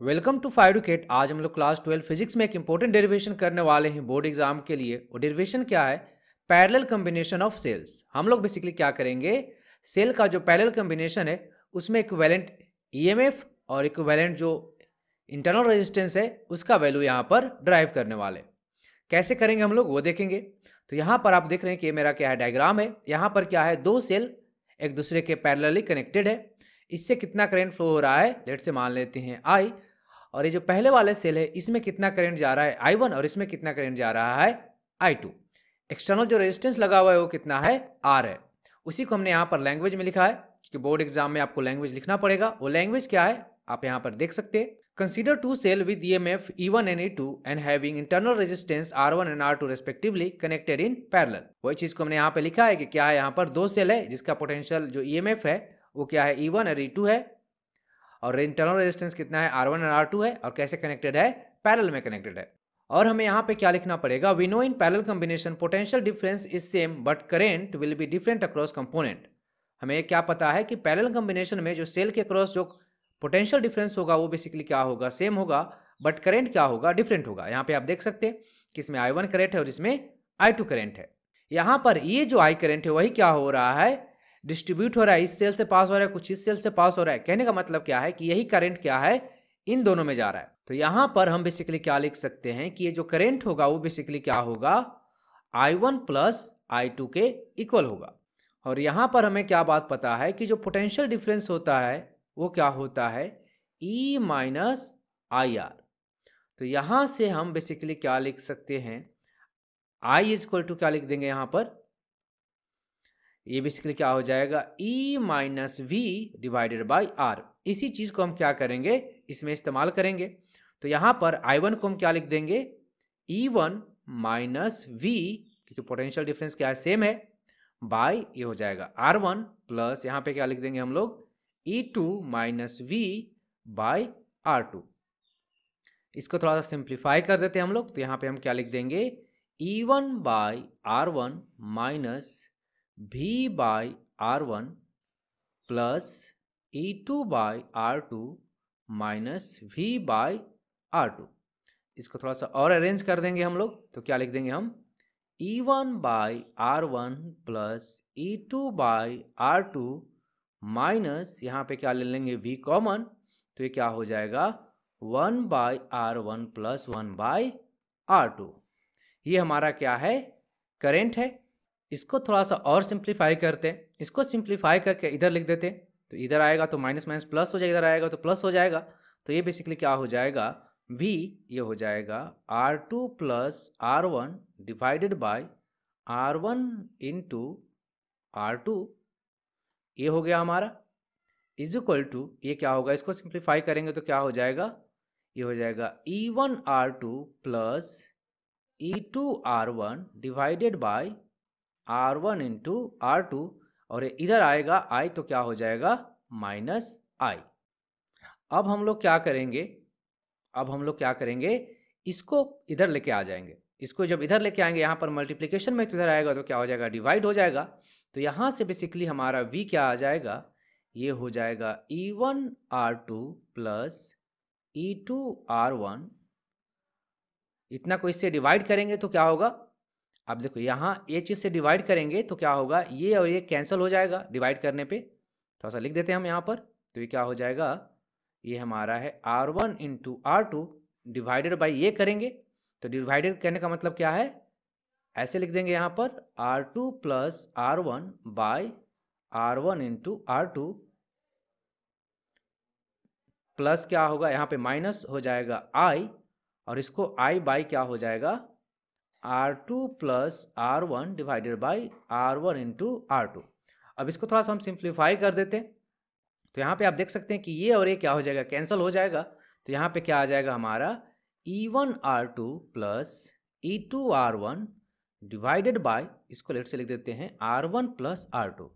Welcome to फाइडुकेट। आज हम लोग क्लास 12 फिजिक्स में एक इंपॉर्टेंट डेरिवेशन करने वाले हैं बोर्ड एग्जाम के लिए। वो डेरिवेशन क्या है? Parallel combination of cells. हम लोग बेसिकली क्या करेंगे, सेल का जो पैरेलल कॉम्बिनेशन है उसमें इक्विवेलेंट ईएमएफ और इक्विवेलेंट जो इंटरनल रेजिस्टेंस है उसका वैल्यू यहाँ पर ड्राइव करने वाले। कैसे करेंगे हम लोग वो देखेंगे। तो यहाँ पर आप देख रहे हैं कि ये मेरा क्या है, डायग्राम है। यहाँ पर क्या है, दो सेल एक दूसरे के पैरेलली कनेक्टेड है। इससे कितना करंट फ्लो हो रहा है, लेट से मान लेते हैं आई। और ये जो पहले वाले सेल है इसमें कितना करंट जा रहा है I1 और इसमें कितना करंट जा रहा है I2। एक्सटर्नल जो रेजिस्टेंस लगा हुआ है वो कितना है, R है। उसी को हमने यहाँ पर लैंग्वेज में लिखा है क्योंकि बोर्ड एग्जाम में आपको लैंग्वेज लिखना पड़ेगा। वो लैंग्वेज क्या है आप यहाँ पर देख सकते हैं। Consider two cell with EMF E1 and E2 and having internal resistance R1 and R2 respectively connected in parallel। वही चीज को हमने यहाँ पे लिखा है कि क्या है, यहाँ पर दो सेल है जिसका पोटेंशियल जो EMF है वो क्या है, E1 और E2 है, और इंटरनल रेजिस्टेंस कितना है, R1 और R2 है, और कैसे कनेक्टेड है, पैरेलल में कनेक्टेड है। और हमें यहाँ पे क्या लिखना पड़ेगा, we know in parallel combination potential difference is same but current will be different across component. हमें क्या पता है कि पैरेलल कॉम्बिनेशन में जो सेल के अक्रॉस जो पोटेंशियल डिफरेंस होगा वो बेसिकली क्या होगा, सेम होगा, बट करेंट क्या होगा, डिफरेंट होगा। यहाँ पे आप देख सकते हैं कि इसमें I1 करेंट है और इसमें I2 करेंट है। यहाँ पर ये जो I करेंट है वही क्या हो रहा है, डिस्ट्रीब्यूट हो रहा है, इस सेल से पास हो रहा है, कुछ इस सेल से पास हो रहा है। कहने का मतलब क्या है कि यही करंट क्या है, इन दोनों में जा रहा है। तो यहां पर हम बेसिकली क्या लिख सकते हैं कि ये जो करंट होगा वो बेसिकली क्या होगा, I1 प्लस I2 के इक्वल होगा। और यहां पर हमें क्या बात पता है कि जो पोटेंशियल डिफरेंस होता है वो क्या होता है, E माइनस IR। तो यहां से हम बेसिकली क्या लिख सकते हैं, I इज इक्वल टू क्या लिख देंगे यहाँ पर, ये बेसिकली क्या हो जाएगा, E minus V divided by R. इसी चीज को हम क्या करेंगे, इसमें इस्तेमाल करेंगे। तो यहां पर I1 को हम क्या लिख देंगे, E1 माइनस वी, क्योंकि पोटेंशियल डिफरेंस क्या है, सेम है, बाई ये हो जाएगा R1 प्लस यहाँ पे क्या लिख देंगे हम लोग, E2 minus we by R2। इसको थोड़ा सा सिंप्लीफाई कर देते हैं हम लोग। तो यहाँ पे हम क्या लिख देंगे, E1 by R1 minus V by R1 plus E2 by R2 minus V by R2। इसको थोड़ा सा और अरेंज कर देंगे हम लोग। तो क्या लिख देंगे हम, E1 by R1 plus E2 by R2 minus यहाँ पे क्या ले लेंगे, V कॉमन, तो ये क्या हो जाएगा 1 by R1 plus 1 by R2। ये हमारा क्या है, करेंट है। इसको थोड़ा सा और सिंप्लीफाई करते हैं। इसको सिंप्लीफाई करके इधर लिख देते हैं। तो इधर आएगा तो माइनस माइनस प्लस हो जाएगा, इधर आएगा तो प्लस हो जाएगा। तो ये बेसिकली क्या हो जाएगा, V ये हो जाएगा R2 plus R1 divided by R1 into R2, ये हो गया हमारा, इज इक्वल टू ये क्या होगा, इसको सिंप्लीफाई करेंगे तो क्या हो जाएगा, ये हो जाएगा E1 R2 plus E2 R1 divided by R1 into R2, और इधर आएगा I तो क्या हो जाएगा माइनस I। अब हम लोग क्या करेंगे, इसको इधर लेके आ जाएंगे। इसको जब इधर लेके आएंगे यहाँ पर मल्टीप्लिकेशन में, तो इधर आएगा तो क्या हो जाएगा, डिवाइड हो जाएगा। तो यहाँ से बेसिकली हमारा V क्या आ जाएगा, ये हो जाएगा E1 R2 plus E2 R1। इतना को इससे डिवाइड करेंगे तो क्या होगा, अब देखो यहाँ ये चीज़ से डिवाइड करेंगे तो क्या होगा, ये और ये कैंसिल हो जाएगा डिवाइड करने पे। थोड़ा सा लिख देते हैं हम यहाँ पर। तो ये क्या हो जाएगा, ये हमारा है R1 into R2 divided by ये करेंगे। तो डिवाइडेड करने का मतलब क्या है, ऐसे लिख देंगे यहाँ पर R2 plus R1 by R1 into R2 plus क्या होगा, यहाँ पे माइनस हो जाएगा I, और इसको I बाई क्या हो जाएगा R2 plus R1 divided by R1 into R2। अब इसको थोड़ा सा हम सिंप्लीफाई कर देते हैं। तो यहाँ पे आप देख सकते हैं कि ये और ये क्या हो जाएगा, कैंसिल हो जाएगा। तो यहाँ पे क्या आ जाएगा हमारा E1 R2 plus E2 R1 divided by, इसको लेट से लिख देते हैं R1 प्लस R2।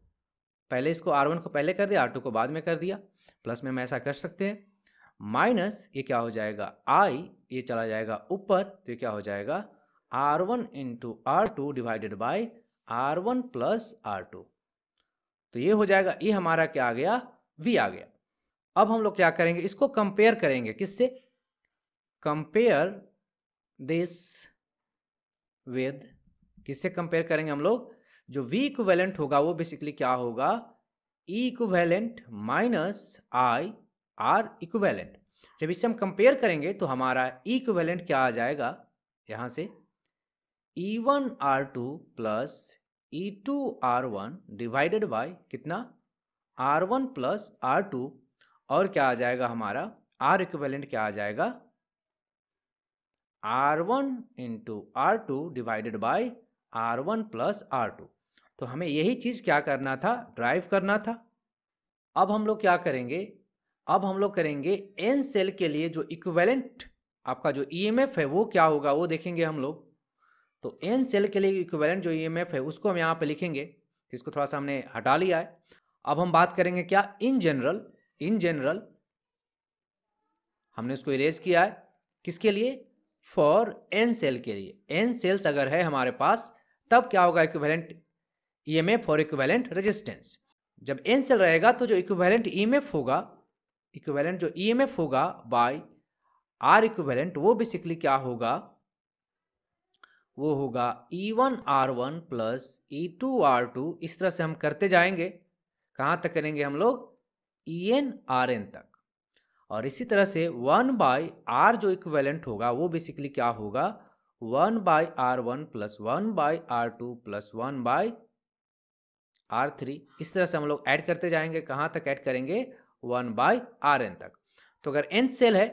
पहले इसको R1 को पहले कर दिया, R2 को बाद में कर दिया। प्लस में हम ऐसा कर सकते हैं, माइनस ये क्या हो जाएगा I, ये चला जाएगा ऊपर, तो ये क्या हो जाएगा R1 into R2 divided by R1 plus R2। तो ये हो जाएगा, ये हमारा क्या आ गया, V आ गया। अब हम लोग क्या करेंगे, इसको कंपेयर करेंगे किससे, कंपेयर दिस विद, किससे कंपेयर करेंगे हम लोग, जो V इक्विवेलेंट होगा वो बेसिकली क्या होगा, E equivalent minus I R equivalent. जब इससे हम कंपेयर करेंगे तो हमारा E इक्विवेलेंट क्या आ जाएगा, यहां से E1R2 plus E2R1 divided by कितना, R1 प्लस R2, और क्या आ जाएगा हमारा R इक्विवेलेंट क्या आ जाएगा, R1 into R2 divided by R1 plus R2। तो हमें यही चीज़ क्या करना था, ड्राइव करना था। अब हम लोग क्या करेंगे, अब हम लोग करेंगे n सेल के लिए जो इक्विवेलेंट आपका जो EMF है वो क्या होगा वो देखेंगे हम लोग। तो n सेल के लिए इक्विवेलेंट जो EMF है उसको हम यहाँ पे लिखेंगे, इसको थोड़ा सा हमने हटा लिया है। अब हम बात करेंगे क्या, इन जनरल हमने उसको इरेज किया है, किसके लिए, फॉर n सेल के लिए। n सेल्स अगर है हमारे पास तब क्या होगा, इक्विवेलेंट EMF और इक्विवेलेंट रेजिस्टेंस। जब n सेल रहेगा तो जो इक्विवेलेंट EMF होगा, इक्विवेलेंट जो EMF होगा बाय R इक्विवेलेंट, वो बेसिकली क्या होगा, वो होगा E1R1 प्लस E2R2। इस तरह से हम करते जाएंगे, कहाँ तक करेंगे हम लोग, EN/RN तक। और इसी तरह से 1/R जो इक्विवेलेंट होगा वो बेसिकली क्या होगा, 1/R1 plus 1/R2 plus 1/R3। इस तरह से हम लोग ऐड करते जाएंगे, कहाँ तक ऐड करेंगे, 1/RN तक। तो अगर n सेल है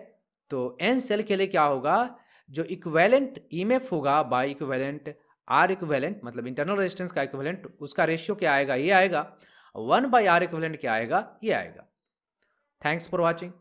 तो n सेल के लिए क्या होगा, जो इक्विवेलेंट EMF होगा बाय इक्विवेलेंट R इक्विवेलेंट, मतलब इंटरनल रेजिस्टेंस का इक्विवेलेंट, उसका रेशियो क्या आएगा, ये आएगा। 1/R इक्विवेलेंट क्या आएगा, ये आएगा। Thanks for watching.